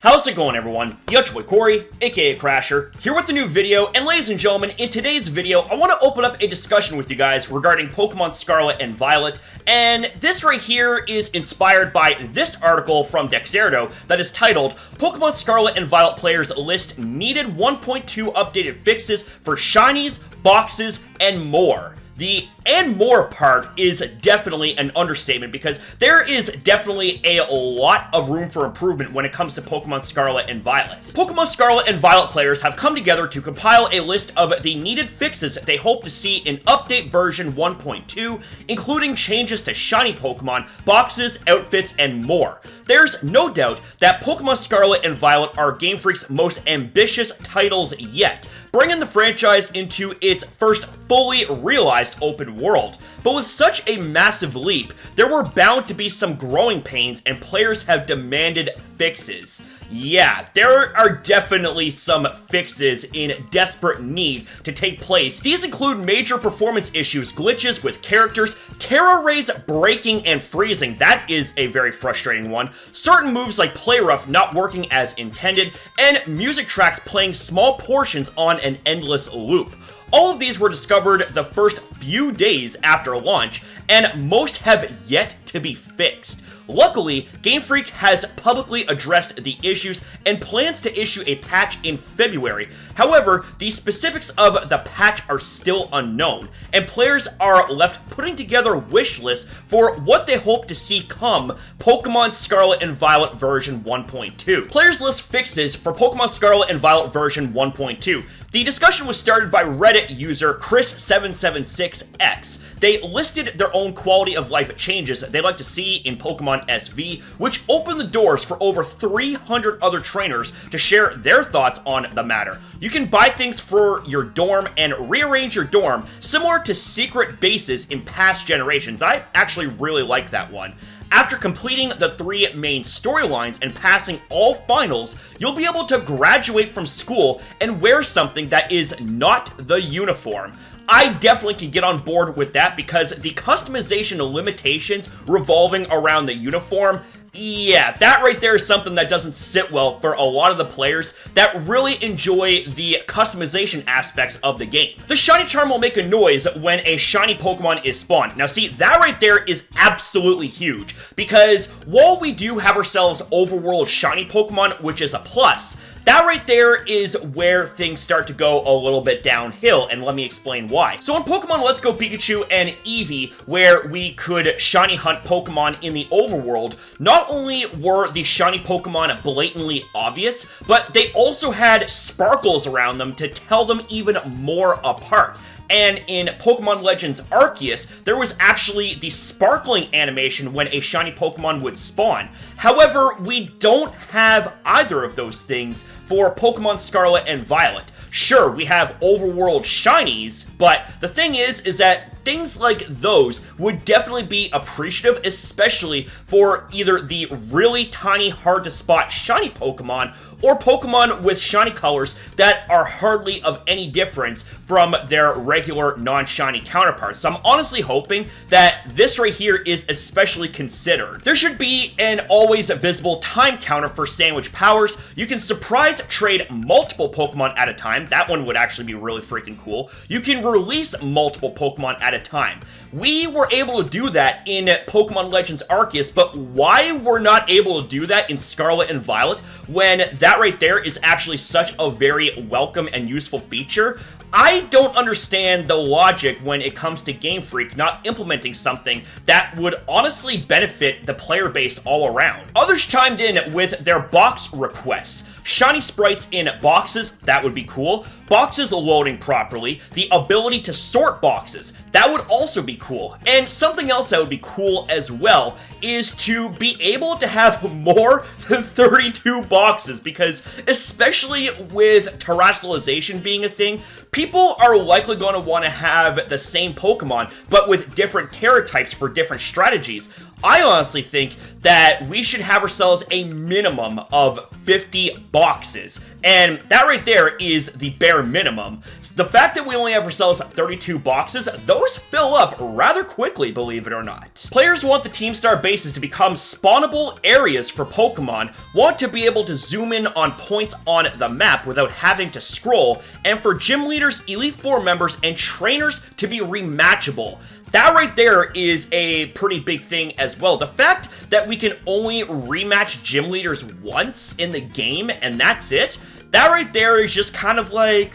How's it going, everyone? Your boy Corey, aka Crasher, here with a new video, and ladies and gentlemen, in today's video, I want to open up a discussion with you guys regarding Pokemon Scarlet and Violet, and this right here is inspired by this article from Dexerto that is titled, Pokemon Scarlet and Violet players list needed 1.2 updated fixes for shinies, boxes, and more. The "and more" part is definitely an understatement because there is definitely a lot of room for improvement when it comes to Pokemon Scarlet and Violet. Pokemon Scarlet and Violet players have come together to compile a list of the needed fixes they hope to see in update version 1.2, including changes to shiny Pokemon, boxes, outfits, and more. There's no doubt that Pokemon Scarlet and Violet are Game Freak's most ambitious titles yet, bringing the franchise into its first fully realized open world. But with such a massive leap, there were bound to be some growing pains, and players have demanded fixes. Yeah, there are definitely some fixes in desperate need to take place. These include major performance issues, glitches with characters, Terra raids breaking and freezing, that is a very frustrating one, certain moves like Play Rough not working as intended, and music tracks playing small portions on an endless loop. All of these were discovered the first few days after launch, and most have yet to be fixed. Luckily, Game Freak has publicly addressed the issues and plans to issue a patch in February. However, the specifics of the patch are still unknown, and players are left putting together wish lists for what they hope to see come Pokemon Scarlet and Violet version 1.2. Players list fixes for Pokemon Scarlet and Violet version 1.2. The discussion was started by Reddit user Chris776X. They listed their own quality of life changes they'd like to see in Pokemon SV, which opened the doors for over 300 other trainers to share their thoughts on the matter. You can buy things for your dorm and rearrange your dorm, similar to secret bases in past generations. I actually really like that one. After completing the 3 main storylines and passing all finals, you'll be able to graduate from school and wear something that is not the uniform. I definitely can get on board with that because the customization limitations revolving around the uniform, yeah, that right there is something that doesn't sit well for a lot of the players that really enjoy the customization aspects of the game. The shiny charm will make a noise when a shiny Pokemon is spawned. Now see, that right there is absolutely huge because while we do have ourselves overworld shiny Pokemon, which is a plus, that right there is where things start to go a little bit downhill, and let me explain why. So in Pokemon Let's Go Pikachu and Eevee, where we could shiny hunt Pokemon in the overworld, not only were the shiny Pokemon blatantly obvious, but they also had sparkles around them to tell them even more apart. And in Pokemon Legends Arceus, there was actually the sparkling animation when a shiny Pokemon would spawn. However, we don't have either of those things for Pokemon Scarlet and Violet. Sure, we have overworld shinies, but the thing is that things like those would definitely be appreciative, especially for either the really tiny, hard-to-spot shiny Pokemon or Pokemon with shiny colors that are hardly of any difference from their regular non-shiny counterparts. So I'm honestly hoping that this right here is especially considered. There should be an always visible time counter for sandwich powers. You can surprise trade multiple Pokemon at a time. That one would actually be really freaking cool. You can release multiple Pokemon at a time. We were able to do that in Pokemon Legends Arceus, but why we're not able to do that in Scarlet and Violet when that right there is actually such a very welcome and useful feature? I don't understand the logic when it comes to Game Freak not implementing something that would honestly benefit the player base all around. Others chimed in with their box requests. Shiny sprites in boxes, that would be cool. Boxes loading properly. The ability to sort boxes, that would also be cool. And something else that would be cool as well is to be able to have more than 32 boxes because especially with terrestrialization being a thing, people are likely going to want to have the same Pokemon, but with different Terra types for different strategies. I honestly think that we should have ourselves a minimum of 50 boxes. And that right there is the bare minimum. So the fact that we only have ourselves 32 boxes, those fill up rather quickly, believe it or not. Players want the Team Star bases to become spawnable areas for Pokemon, want to be able to zoom in on points on the map without having to scroll, and for gym leaders, Elite Four members, and trainers to be rematchable. That right there is a pretty big thing as well. The fact that we can only rematch gym leaders once in the game and that's it, that right there is just kind of like,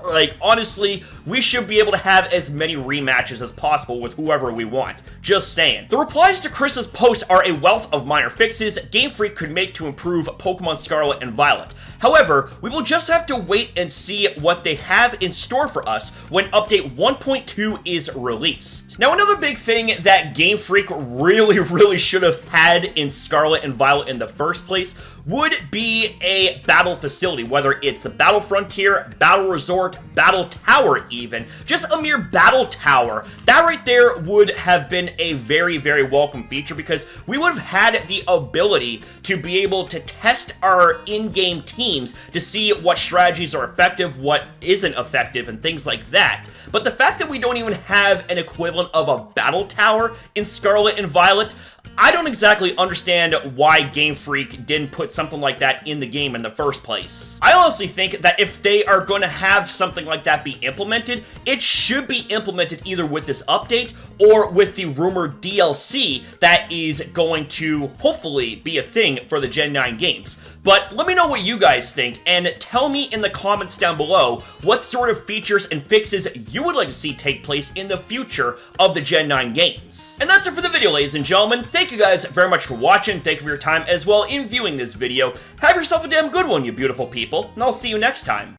like, honestly, we should be able to have as many rematches as possible with whoever we want. Just saying. The replies to Chris's post are a wealth of minor fixes Game Freak could make to improve Pokemon Scarlet and Violet. However, we will just have to wait and see what they have in store for us when Update 1.2 is released. Now, another big thing that Game Freak really should have had in Scarlet and Violet in the first place would be a battle facility, whether it's the Battle Frontier, Battle Resort, Battle Tower even, just a mere battle tower. That right there would have been a very welcome feature because we would have had the ability to be able to test our in-game teams to see what strategies are effective, what isn't effective, and things like that. But the fact that we don't even have an equivalent of a battle tower in Scarlet and Violet, I don't exactly understand why Game Freak didn't put something like that in the game in the first place. I honestly think that if they are going to have something like that be implemented, it should be implemented either with this update or with the rumored DLC that is going to hopefully be a thing for the Gen 9 games. But let me know what you guys think, and tell me in the comments down below what sort of features and fixes you would like to see take place in the future of the Gen 9 games. And that's it for the video, ladies and gentlemen. Thank you guys very much for watching. Thank you for your time as well in viewing this video. Have yourself a damn good one, you beautiful people, and I'll see you next time.